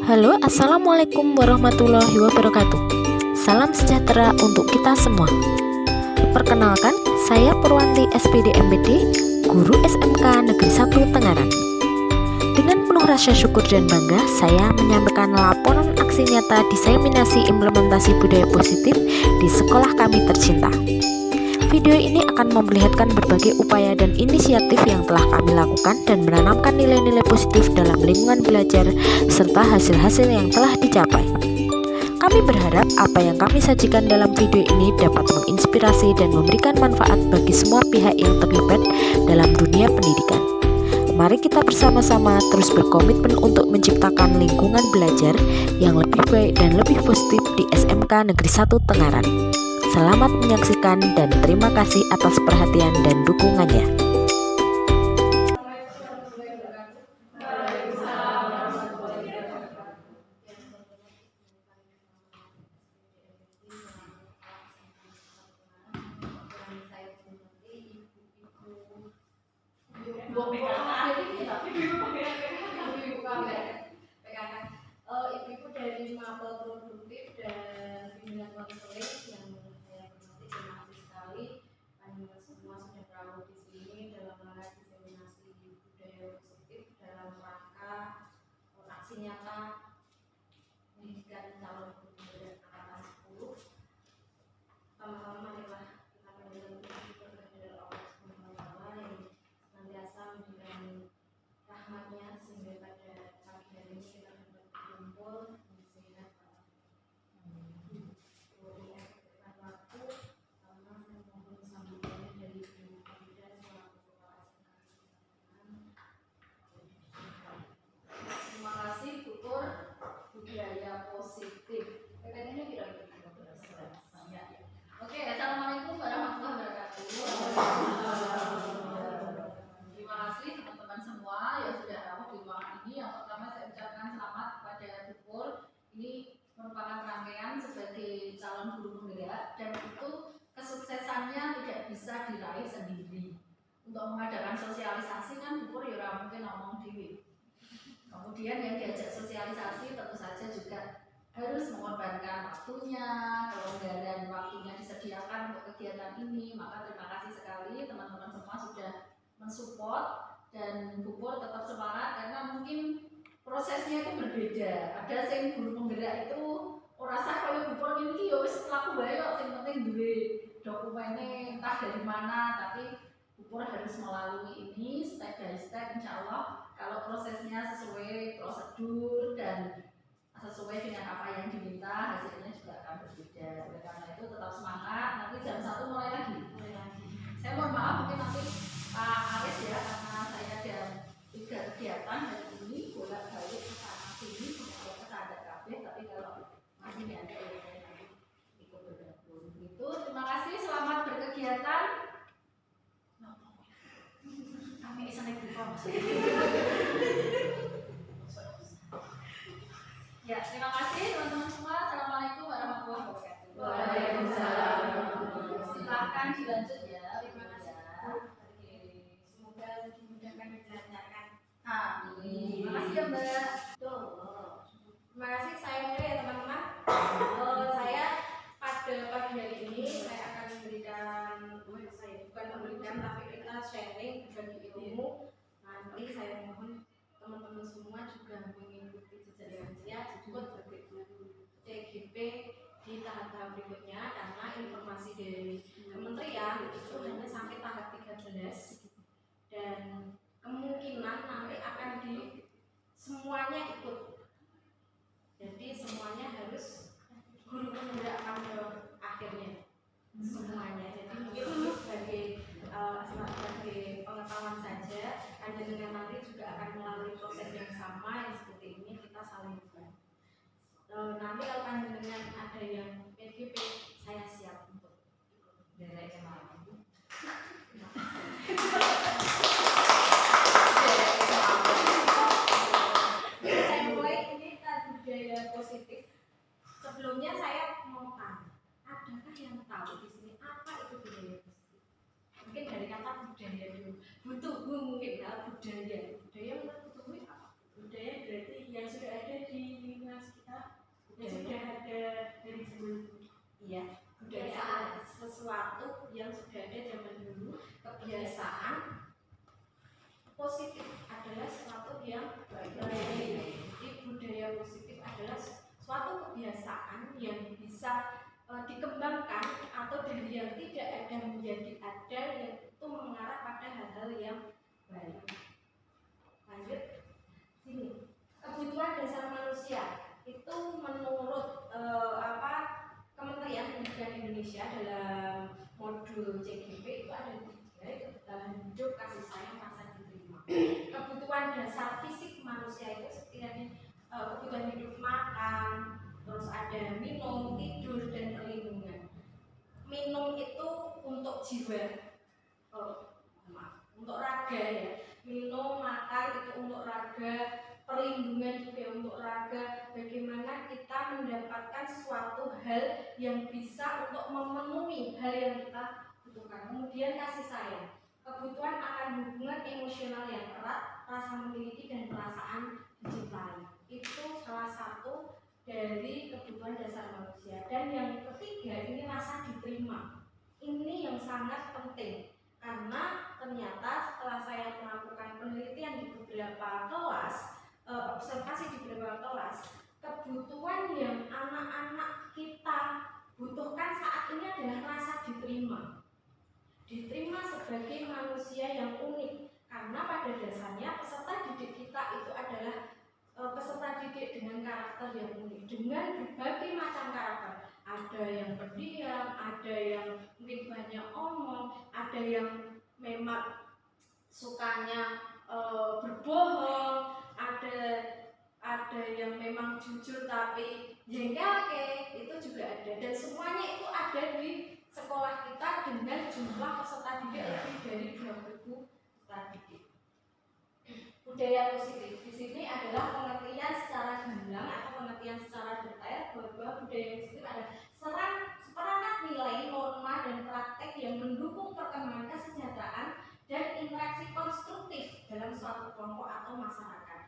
Halo, assalamualaikum warahmatullahi wabarakatuh. Salam sejahtera untuk kita semua. Perkenalkan, saya Purwanti SPD MPD, Guru SMK Negeri 1 Tenganan. Dengan penuh rasa syukur dan bangga, saya menyampaikan laporan aksi nyata diseminasi implementasi budaya positif di sekolah kami tercinta. Video ini akan memperlihatkan berbagai upaya dan inisiatif yang telah kami lakukan dan menanamkan nilai-nilai positif dalam lingkungan belajar serta hasil-hasil yang telah dicapai. Kami berharap apa yang kami sajikan dalam video ini dapat menginspirasi dan memberikan manfaat bagi semua pihak yang terlibat dalam dunia pendidikan. Mari kita bersama-sama terus berkomitmen untuk menciptakan lingkungan belajar yang lebih baik dan lebih positif di SMK Negeri 1 Tenganan. Selamat menyaksikan dan terima kasih atas perhatian dan dukungannya. Ibu-ibu dari Mapel Produktif dan Bimbingan Konseling yang saya hormati, terima kasih sekali Anda semua sudah bergabung di sini dalam rangka diseminasi budaya positif dalam rangka aksi nyata pendidikan calon guru angkatan 10. Pertama-tama marilah kita panjatkan puji kepada Allah Subhanahu wa taala yang senantiasa memberikan rahmatnya sehingga pada pagi hari ini kita dapat berkumpul di sini. Waktu karena saya mohon sambutannya dari Ibu Kabida selaku Kepala SMK. Terima kasih tutur budaya positif. PPT-nya kira-kira banyak. Oke, assalamualaikum warahmatullahi wabarakatuh. Terima kasih teman-teman semua yang sudah hadir di ruangan ini. Yang pertama saya ucapkan selamat kepada Tukur. Ini merupakan rangkaian sebagai calon guru penggerak dan itu kesuksesannya tidak bisa diraih sendiri. Untuk mengadakan sosialisasi kan Tukur ya mungkin ngomong dewi. Kemudian yang diajak sosialisasi tentu saja juga harus mengorbankan waktunya, kelonggaran waktunya disediakan untuk kegiatan ini. Maka terima kasih sekali teman-teman semua sudah mensupport dan Tukur tetap semangat karena mungkin prosesnya itu berbeda. Ada yang guru penggerak itu ora sah kaya Tukur ini ya wis mlaku bae kok, sing penting duwe dokumennya entah dari mana, tapi Tukur harus melalui ini step by step. Insya Allah kalau prosesnya sesuai prosedur dan sesuai dengan apa yang diminta, hasilnya juga akan berbeda. Oleh karena itu tetap semangat. Nanti jam 1 mulai lagi. Saya mohon maaf mungkin nanti Pak Aris ya, karena saya ada 3 kegiatan hari ini bolak-balik ke sana sini, semoga kita ada kabeh. Tapi kalau masih ada ya saya nanti ikut bergabung. Itu terima kasih, selamat berkegiatan. Kami seneng buka ya, terima kasih teman-teman semua. Assalamualaikum warahmatullahi wabarakatuh. Waalaikumsalam. Silakan dilanjut ya. Terima kasih. Oke, semoga dimudahkan dan dilancarkan. Amin. Terima kasih ya Mbak. Terima kasih, saya mulai ya teman-teman. Saya pada pagi hari ini saya akan bukan tapi kita sharing berbagi ilmu. Nanti saya mohon teman-teman semua juga mengikuti jejak saya ikut bergabung CGP di tahap-tahap berikutnya karena informasi dari kementerian itu hanya sampai tahap 13 dan kemungkinan nanti akan di semuanya ikut, jadi semuanya harus guru penggerak pada akhirnya semuanya. Jadi mungkin ini sebagai pengetahuan saja, Anda dengan nanti juga akan melalui proses yang sama yang seperti ini, kita saling bantu. Nanti kalau Anda dengan ada yang PGP, saya siap untuk dari malam. Saya mulai ini budaya positif. Sebelumnya saya mau tanya, adakah yang tahu di sini apa itu budaya positif? Mungkin dari kata budaya dulu. Butuh mungkin ya budaya. Budaya menurut apa? Budaya berarti yang sudah ada di pada hal-hal yang baik. Lanjut sini, kebutuhan dasar manusia itu menurut Kementerian Pendidikan Indonesia dalam modul CGP itu ada 3, yaitu kebutuhan hidup, kasih sayang, rasa diterima. Kebutuhan dasar fisik manusia itu seperti kebutuhan hidup, makan, terus ada minum, tidur, dan perlindungan. Minum itu untuk jiwa, untuk raga ya. Minum, makan itu untuk raga, perlindungan juga untuk raga. Bagaimana kita mendapatkan suatu hal yang bisa untuk memenuhi hal yang kita butuhkan. Kemudian kasih sayang, kebutuhan akan hubungan emosional yang erat, rasa memiliki dan perasaan dicintai. Itu salah satu dari kebutuhan dasar manusia. Dan yang ketiga ini rasa diterima. Ini yang sangat penting karena ternyata setelah saya melakukan penelitian di beberapa kelas, observasi di beberapa kelas, kebutuhan yang anak-anak kita butuhkan saat ini adalah rasa diterima. Diterima sebagai manusia yang unik, karena pada dasarnya peserta didik kita itu adalah peserta didik dengan karakter yang unik, dengan berbagai macam karakter. Ada yang pendiam, ada yang mungkin banyak omong, ada yang memang sukanya berbohong, ada yang memang jujur tapi jengkel, itu juga ada. Dan semuanya itu ada di sekolah kita dengan jumlah peserta didik lebih dari 20.000 peserta didik. Budaya positif di sini adalah pengertian secara gamblang atau pengertian secara detail bahwa budaya positif adalah seperangkat nilai, norma, dan praktek yang mendukung perkembangan kesejahteraan dan interaksi konstruktif dalam suatu kelompok atau masyarakat.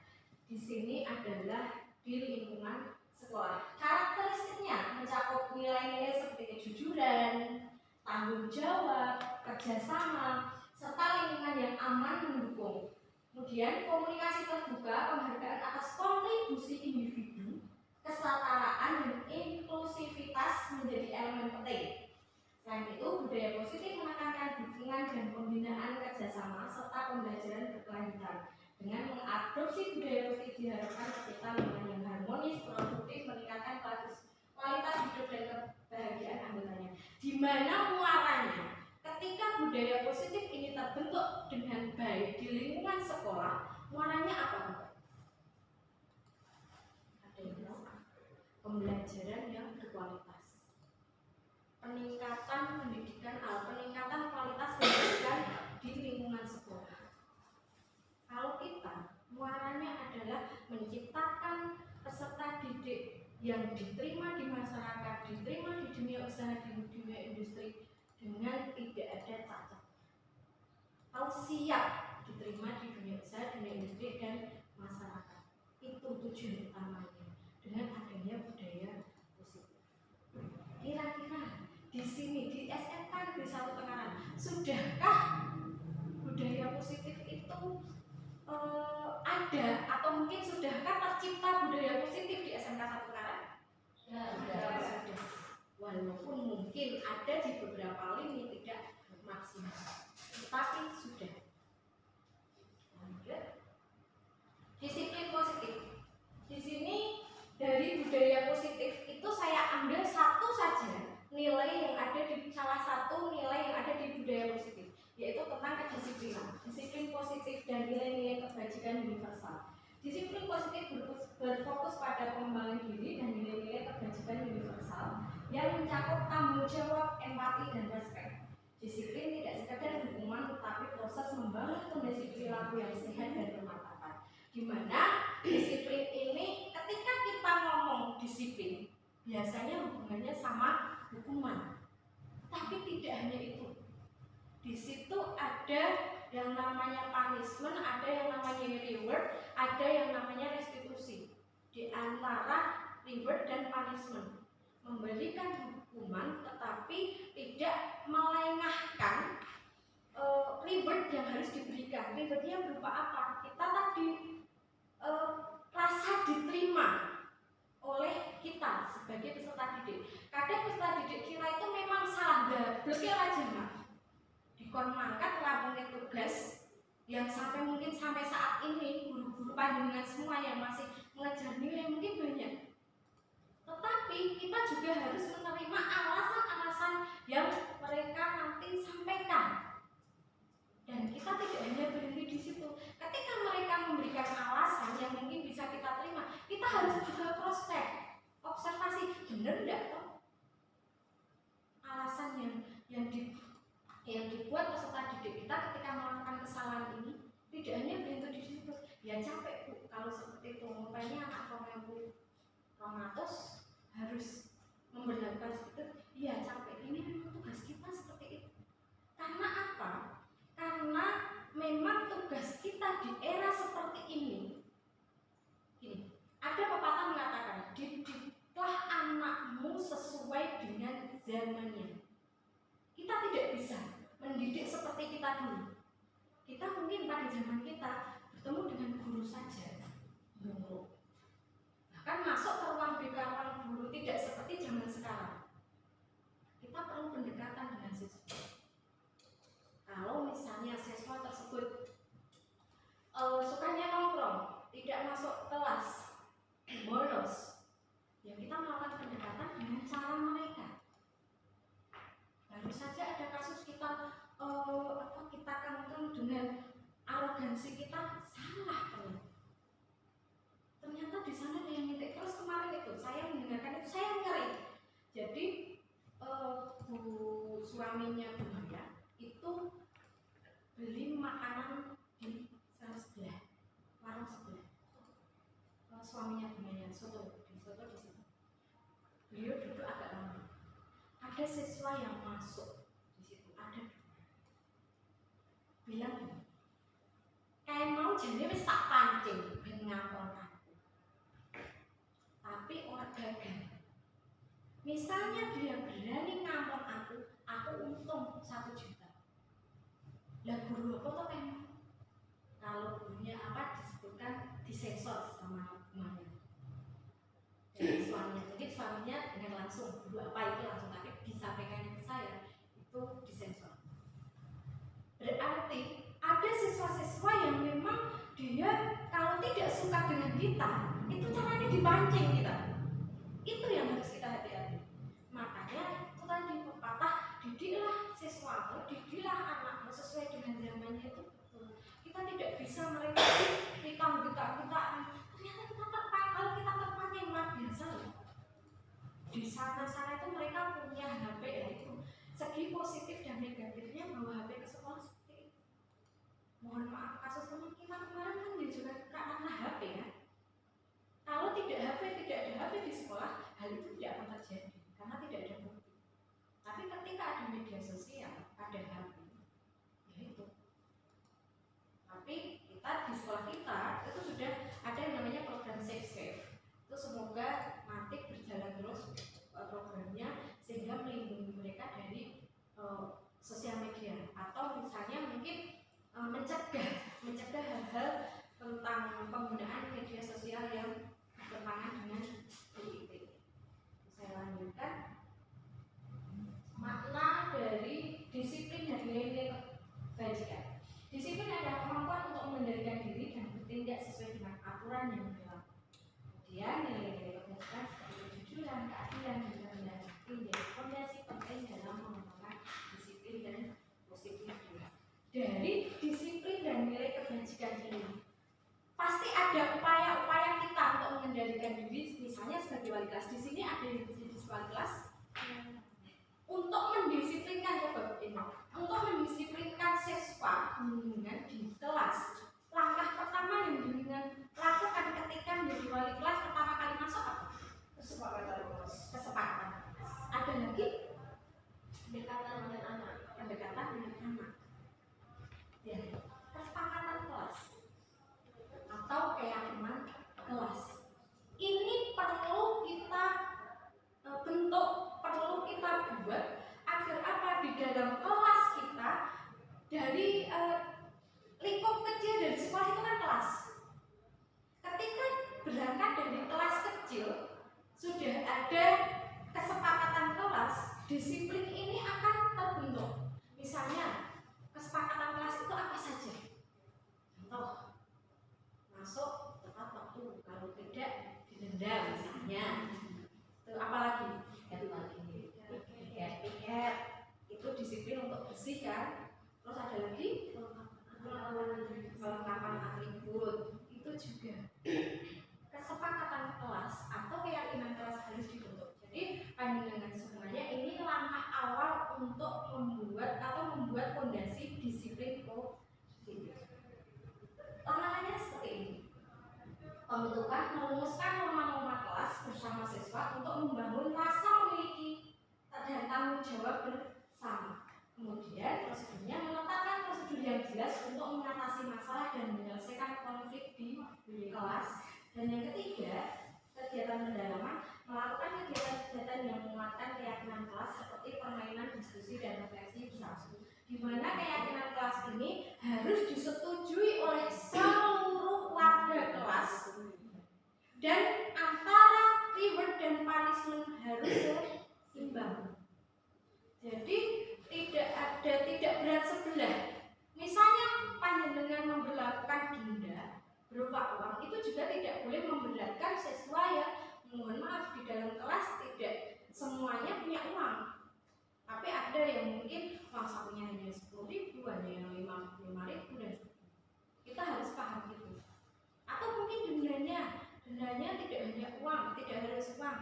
Di sini adalah di lingkungan sekolah. Karakteristiknya mencakup nilai-nilai seperti kejujuran, tanggung jawab, kerjasama, serta lingkungan yang aman mendukung. Kemudian komunikasi terbuka, penghargaan atas kontribusi individu, kesetaraan dan inklusivitas menjadi elemen penting. Selain itu, budaya positif menekankan dukungan dan pembinaan kerjasama serta pembelajaran berkelanjutan. Dengan mengadopsi budaya positif diharapkan tercipta lingkungan yang harmonis, produktif, meningkatkan kualitas hidup dan kebahagiaan anggotanya. Di mana muaranya? Ketika budaya positif ini terbentuk dengan baik di lingkungan sekolah, muaranya apa, Mbak? Ada yang tahu? Pembelajaran yang berkualitas, peningkatan pendidikan, peningkatan kualitas pendidikan di lingkungan sekolah. Kalau kita, muaranya adalah menciptakan peserta didik yang diterima di masyarakat, diterima di dunia usaha, di dunia industri, dengan tidak ada cacat. Kalau siap diterima di dunia usaha, dunia industri, dan masyarakat. Itu tujuan utamanya dengan adanya budaya positif. Kira-kira di sini di SMK Negeri 1 Tenggaran, sudahkah budaya positif itu ada, atau mungkin sudahkah tercipta budaya positif di SMK 1 Tenggaran? Sudah. Walaupun mungkin ada di beberapa lini tidak maksimal, tetapi sudah. Lanjut. Disiplin positif. Di sini dari budaya positif itu saya ambil satu saja nilai yang ada di salah satu nilai yang ada di budaya positif, yaitu tentang kedisiplinan. Disiplin positif dan nilai-nilai kebajikan universal. Disiplin positif berfokus pada pengembangan diri dan nilai-nilai kebajikan universal yang mencakup tanggung jawab, empati, dan respek. Disiplin tidak sekedar hukuman, tetapi proses membangun kondisi perilaku yang sehat dan bermartabat. Di mana disiplin ini, ketika kita ngomong disiplin, biasanya hubungannya sama hukuman. Tapi tidak hanya itu. Di situ ada yang namanya punishment, ada yang namanya reward, ada yang namanya restitusi. Di antara reward dan punishment, memberikan hukuman tetapi tidak melengahkan reward yang harus diberikan. Rewardnya berupa apa? Kita tadi rasa diterima oleh kita sebagai peserta didik. Kadang peserta didik kita itu memang salah, blokir aja, Mbak. dikon mangkat lampungnya tugas yang mungkin sampai saat ini guru-guru panjenengan semua yang masih mengejar nilai mungkin banyak. Tetapi kita juga harus menerima alasan-alasan yang mereka nanti sampaikan. Dan kita tidak hanya berhenti di situ. Ketika mereka memberikan alasan yang mungkin bisa kita terima, kita harus juga cross check, observasi, benar enggak toh alasan yang dibuat peserta didik kita ketika melakukan kesalahan ini. Tidak hanya berhenti di situ. Ya capek Bu kalau seperti itu, makanya anak Romatus harus membenarkan seperti itu. Iya capek, ini memang tugas kita seperti itu. Karena apa? Karena memang tugas kita di era seperti ini. Gini, ada pepatah mengatakan, didiklah anakmu sesuai dengan zamannya. Kita tidak bisa mendidik seperti kita dulu. Kita mungkin pada zaman kita bertemu dengan guru saja, guru. Bahkan masuk ke ruang BK ruang guru tidak seperti zaman sekarang. Kita perlu pendekatan dengan siswa. Kalau misalnya siswa tersebut sukanya nongkrong, tidak masuk kelas, bolos, ya kita melakukan pendekatan dengan cara mereka. Baru saja ada kasus kita kangkang dengan arogansi kita salah kan. Ternyata di sana ada yang ngitik terus. Kemarin itu saya mendengarkan itu saya ngeri. Jadi bu suaminya Bu Maya itu beli makanan di sana sebelah, warung sebelah. Suaminya Bu Maya soto di situ. Beliau duduk agak lama. Ada siswa yang masuk di situ, ada bilang kayak mau jadi wis tak pancing ben ngapon aku. Tapi orang gagal. Misalnya dia berani ngampon aku untung 1 juta. Lah guru apa tuh kan? Kalau gurunya apa disebutkan disensor sama emaknya. Jadi suaminya dengan langsung guru apa itu langsung, tapi disampaikan ke saya itu disensor. Berarti ada siswa-siswa yang memang dia kalau tidak suka dengan kita, itu caranya dipancing kita. Itu yang harus kita hati-hati. Makanya itu tadi pepatah, didiklah siswamu, didiklah anakmu sesuai dengan zamannya itu betul. Kita tidak bisa mereka ternyata kita terpancing. Kalau kita terpancing luar biasa loh. Di sana itu mereka punya HP ya, itu segi positif dan negatifnya bawa HP ke sekolah seperti itu. Mohon maaf, kasus teman kita kemarin kan dia juga karena HP ya. Kalau tidak ada HP di sekolah, hal itu tidak akan terjadi karena tidak ada bukti. Tapi ketika ada media sosial, ada HP, ya itu. Tapi kita di sekolah kita itu sudah ada yang namanya program Safe. Itu semoga nanti berjalan terus programnya sehingga melindungi mereka dari sosial media atau misalnya mungkin mencegah hal-hal tentang penggunaan media sosial yang bertentangan dengan UIT. Saya lanjutkan. Makna dari disiplin dan nilai kebajikan. Disiplin adalah kemampuan untuk mengendalikan diri dan bertindak sesuai dengan aturan yang berlaku. Kemudian nilai-nilai kebajikan seperti kejujuran, keadilan, dan kerendahan hati menjadi fondasi penting dalam mengembangkan disiplin dan positif. Dari disiplin dan nilai kebajikan ini pasti ada upaya-upaya kita untuk mengendalikan diri, misalnya sebagai wali kelas. Di sini ada yang jadi wali kelas untuk mendisiplinkan untuk mendisiplinkan siswa bimbingan di kelas. Langkah pertama yang bimbingan lakukan ketika menjadi wali kelas pertama kali masuk apa? Kesepakatan. Ada lagi pendekatan dengan anak. Ya, kesepakatan kelas atau keyakinan kelas. Ini perlu kita bentuk, perlu kita buat agar apa di dalam kelas kita dari 5 denda misalnya. Itu apalagi? Piket itu disiplin untuk bersih kan. Terus ada lagi kelengkapan atribut, itu juga kesepakatan kelas atau keyakinan kelas harus dibentuk. Jadi pandangan semuanya ini langkah awal untuk membuat fondasi disiplin positif. Tantangannya seperti ini. Merumuskan norma-norma kelas bersama siswa untuk membangun rasa memiliki dan tanggung jawab bersama. Kemudian prosedurnya menetapkan prosedur yang jelas untuk mengatasi masalah dan menyelesaikan konflik di kelas. Dan yang ketiga, kegiatan pendalaman, melakukan kegiatan-kegiatan yang menguatkan keyakinan kelas seperti permainan, diskusi, dan refleksi bersama. Di mana keyakinan kelas ini harus disetujui oleh seluruh warga kelas dan antara reward dan punishment harus seimbang. Jadi tidak berat sebelah. Misalnya panjenengan memberlakukan denda berupa uang, itu juga tidak boleh memberatkan siswa yang, mohon maaf, di dalam kelas tidak semuanya punya uang. Tapi ada yang mungkin uang sakunya hanya 10.000, ada yang 5.000 dan kita harus paham itu. Atau mungkin dendanya tidak hanya uang, tidak harus uang,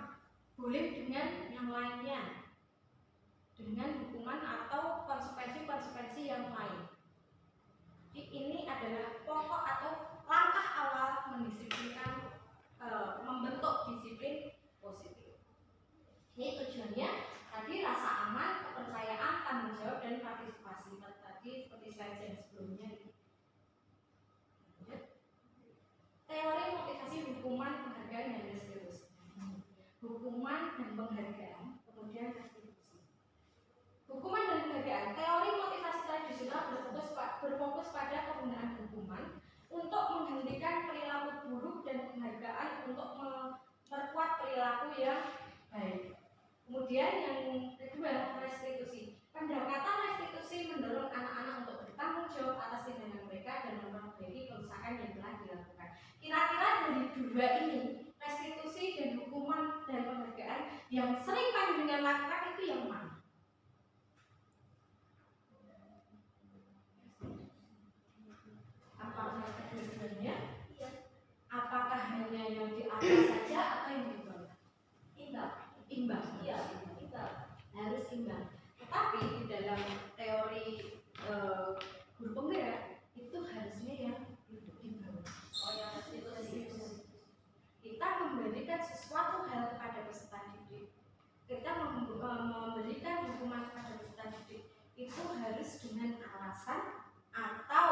boleh dengan yang lainnya, dengan hukuman atau konsekuensi yang lain. Jadi ini adalah pokok atau langkah awal mendisiplinkan, membentuk disiplin positif. Ini tujuannya tadi rasa aman, kepercayaan, tanggung jawab, dan partisipasi. Tadi seperti slide yang sebelumnya. Teori motivasi hukuman, penghargaan, dan restitusi. Hukuman dan penghargaan, kemudian restitusi. Hukuman dan penghargaan. Teori motivasi tradisional berfokus pada penggunaan hukuman untuk menghentikan perilaku buruk dan penghargaan untuk memperkuat perilaku yang baik. Kemudian yang kedua, restitusi. Pendekatan restitusi mendorong anak-anak untuk bertanggung jawab atas tindakan mereka dan memperbaiki kerusakan yang telah dilakukan. Kira-kira dari dua ini, restitusi dan hukuman dan penghargaan, yang sering panjenengan lakukan itu yang mana? Apakah kedua-duanya? Apakah hanya yang di atas saja atau yang di bawah? Imbang. Ya, harus imbang. Tetapi di dalam teori guru penggerak itu harusnya yang imbang. Yang restitusi. Kita memberikan sesuatu hal kepada peserta didik. Kita memberikan hukuman kepada peserta didik itu harus dengan alasan atau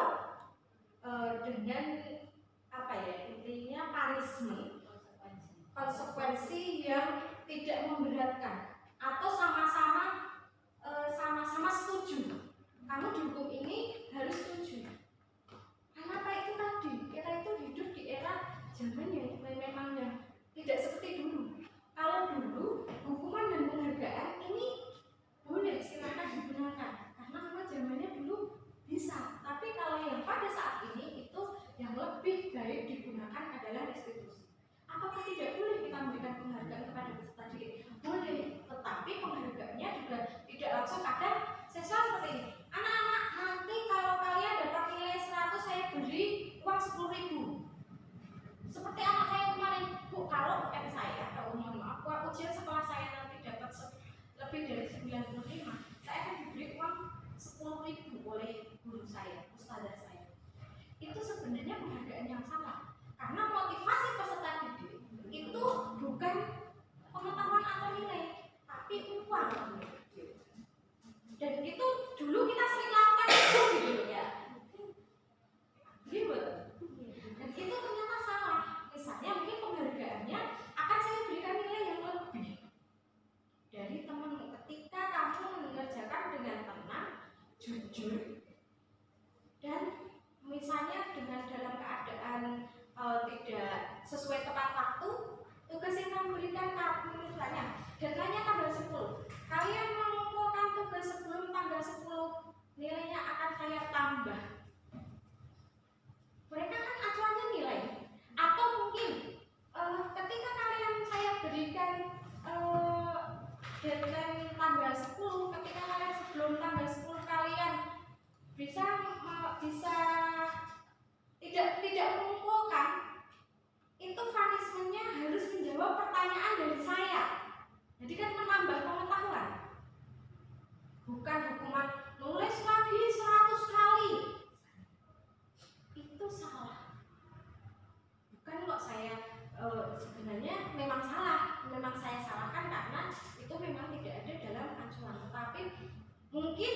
dengan intinya punishment, konsekuensi yang tidak memberatkan atau sama-sama setuju. Kamu dihukum ini harus setuju. Kenapa itu tadi? Kita itu hidup di era zaman yang memang yang tidak seperti dulu. Kalau dulu hukuman dan penghargaan ini boleh silakan digunakan karena memang zamannya dulu bisa. Tapi kalau yang pada saat ini itu yang lebih baik digunakan adalah restitusi. Apakah tidak boleh kita memberikan penghargaan kepada peserta didik? Boleh, tetapi penghargaannya juga tidak langsung ada siswa seperti ini. Anak-anak, nanti kalau kalian dapat nilai 100 saya beri uang 10.000. Seperti anak saya kemarin, Bu, kalau UN saya, kalau mohon maaf, ujian sekolah saya nanti dapat lebih dari 95, saya akan diberi uang 10.000 oleh guru saya, ustazah saya. Itu sebenarnya penghargaan yang salah, karena motivasi peserta didik itu bukan pengetahuan atau nilai, tapi uang. Dan itu dulu kita sering lakukan gitu ya. Ribet. Dan itu ternyata salah. Misalnya mungkin penghargaannya akan saya berikan nilai yang lebih dari teman. Ketika kamu mengerjakan dengan tenang, jujur, dan misalnya dengan dalam keadaan tidak sesuai tepat waktu, tugas yang kamu berikan kamu misalnya deadline-nya tanggal 10. Kalian mengumpulkan tugas sebelum tanggal 10, nilainya akan saya tambah. Mereka kan acuannya nilai. Atau mungkin ketika kalian deadline tanggal 10, ketika kalian sebelum tanggal 10 kalian bisa tidak mengumpulkan, itu punishment-nya harus menjawab pertanyaan dari saya. Jadi kan menambah pengetahuan, bukan hukuman nulis lagi 100 kali. Itu salah. Bukan kok saya sebenarnya memang salah, memang saya salahkan karena itu memang tidak ada dalam acuan. Tetapi mungkin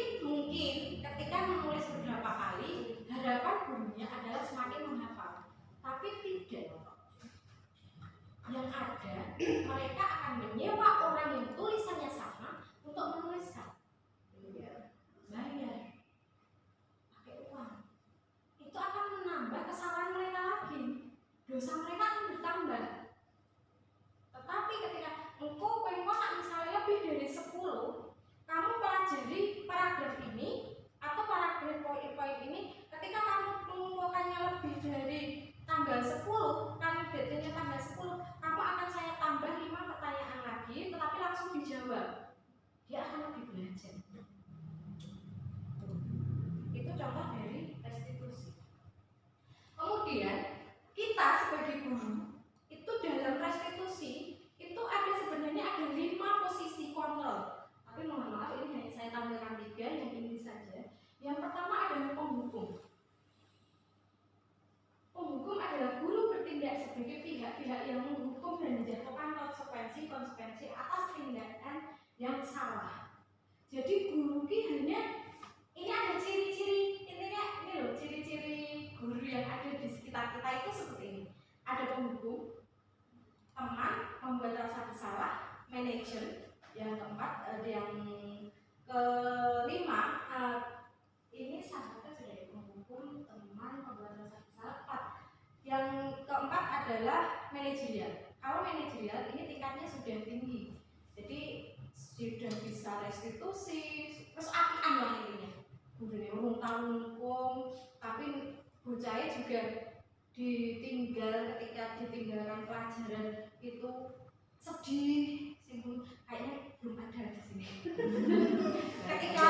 ketika menulis beberapa kali, harapan gurunya adalah semakin menghafal. Tapi tidak. Yang ada, mereka akan menyewa orang yang tulisannya sama untuk menuliskan. Bayar, pakai uang. Itu akan menambah kesalahan mereka lagi. Dosa mereka akan bertambah. Tetapi ketika engkau pengen misalnya lebih dari 10, kamu pelajari paragraf ini atau paragraf poin-poin ini, ketika kamu mengumpulkannya lebih dari tanggal 10, kan deadline-nya tanggal 10, kamu akan saya tambah 5 pertanyaan lagi, tetapi langsung dijawab. Dia akan lebih belajar. Itu contoh dari restitusi. Kemudian kita sebagai guru itu dalam restitusi itu sebenarnya ada 5 posisi kontrol. Tapi mohon maaf, ini hanya saya tampilkan 3 yang ini saja. Yang pertama adalah penghukum. Penghukum adalah guru bertindak sebagai pihak-pihak yang menghukum dan menjatuhkan konsekuensi atas tindakan yang salah. Jadi guru ini ada ciri-ciri, intinya ini loh, ciri-ciri guru yang ada di sekitar kita itu seperti ini. Ada penghukum, teman, membuat rasa bersalah, manajer. Yang keempat, yang kelima, ini sahabatnya sudah ada penghukum, teman, membuat rasa bersalah. Yang keempat adalah manajerial. Kalau manajerial ini tingkatnya sudah tinggi, jadi sudah bisa restitusi, terus apian lah intinya. Udah urung tahun hukum, tapi bocahnya juga ditinggal ketika ditinggalkan pelajaran itu sedih, kayaknya belum ada di sini. Ketika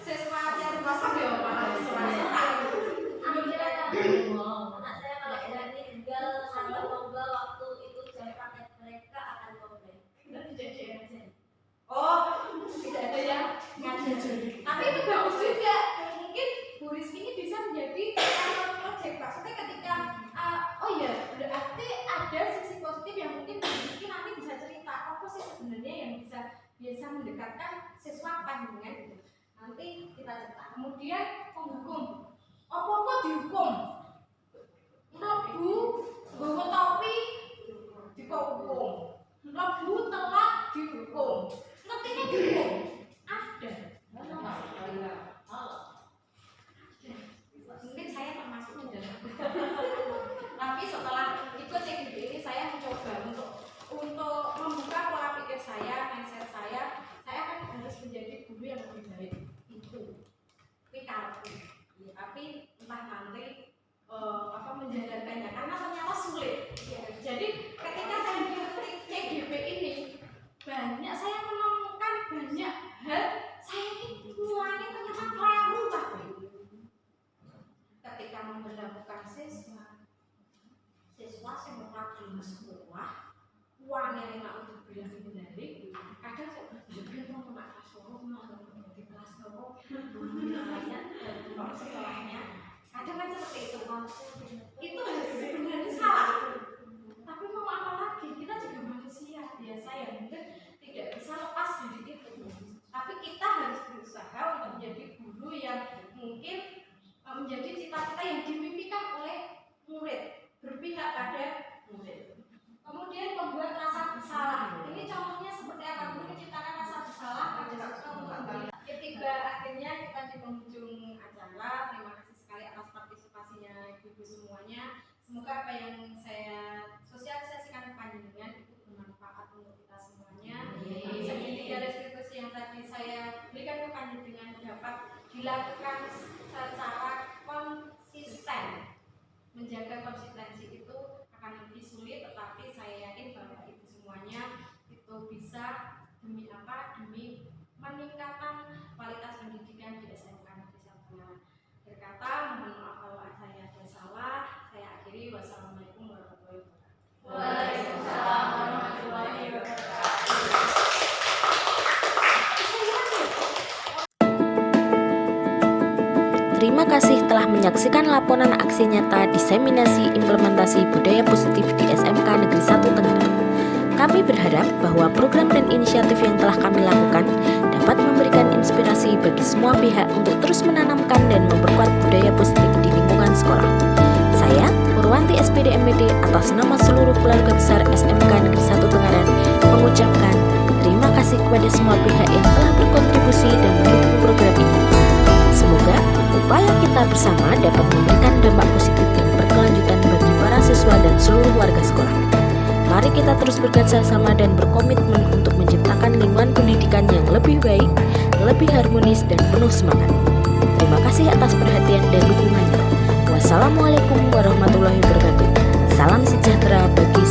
siswa yang pasang ya malah siswa anak saya kalau berani tinggal sampai lomba waktu itu jam praktek mereka akan komplain. Oh, tidak ada yang ngajar. Tapi itu bagus juga. Mungkin Bu Rizky ini bisa menjadi project. Maksudnya ketika oh ya, berarti ada sisi positif yang mungkin Bu Rizky nanti bisa cerita apa sih sebenarnya yang bisa mendekatkan siswa dengan itu. Nanti kita cerita. Kemudian penghukum. Apa dihukum? Mlebu nggawa topi dihukum. Mlebu telat dihukum. Ngertinya dihukum. Ada. Mungkin saya termasuk mendalam. Tapi setelah ikut CGB ini saya mencoba untuk membuka pola pikir saya, mindset saya akan harus menjadi guru yang lebih baik. Itu. Tapi entah nanti menjalankannya karena ternyata sulit. Ya, jadi ketika saya mengikuti CGP ini banyak saya menemukan banyak hal saya ini mulanya ternyata keliru tapi ketika memperlakukan siswa saya mengatakan sekolah uangnya enak untuk bilang-bilang kadang saya berpikir mau nak kelas di kelas sekolahnya kadang kan seperti itu sebenarnya salah, tapi mau apa lagi, kita juga manusia biasa yang mungkin tidak bisa lepas dari itu. Tapi kita harus berusaha untuk menjadi guru yang mungkin menjadi cita-cita yang dimimpikan oleh murid, berpihak pada murid. Kemudian membuat rasa bersalah. Ini contohnya seperti apa? Guru menciptakan rasa bersalah pada siswa untuk memberi. Ketika akhirnya kita di penghujung acara, terima kasih sekali atas partisipasinya ibu-ibu semuanya. Semoga apa yang saya sosialisasikan kepada panjenengan itu bermanfaat untuk kita semuanya. Segitiga restitusi yang tadi saya berikan ke panjenengan dapat dilakukan secara konsisten. Menjaga konsistensi itu akan lebih sulit, tetapi saya yakin bahwa ibu semuanya itu Terima kasih telah menyaksikan laporan aksi nyata diseminasi implementasi budaya positif di SMK Negeri 1 Tangerang. Kami berharap bahwa program dan inisiatif yang telah kami lakukan dapat memberikan inspirasi bagi semua pihak untuk terus menanamkan dan memperkuat budaya positif di lingkungan sekolah. Saya, Purwanti SPD MPD, atas nama seluruh keluarga besar SMK Negeri 1 Tangerang mengucapkan terima kasih kepada semua pihak yang telah berkontribusi dan mendukung program ini. Semoga upaya kita bersama dapat memberikan dampak positif dan berkelanjutan bagi para siswa dan seluruh warga sekolah. Mari kita terus bekerja sama dan berkomitmen untuk menciptakan lingkungan pendidikan yang lebih baik, lebih harmonis dan penuh semangat. Terima kasih atas perhatian dan dukungannya. Wassalamualaikum warahmatullahi wabarakatuh. Salam sejahtera bagi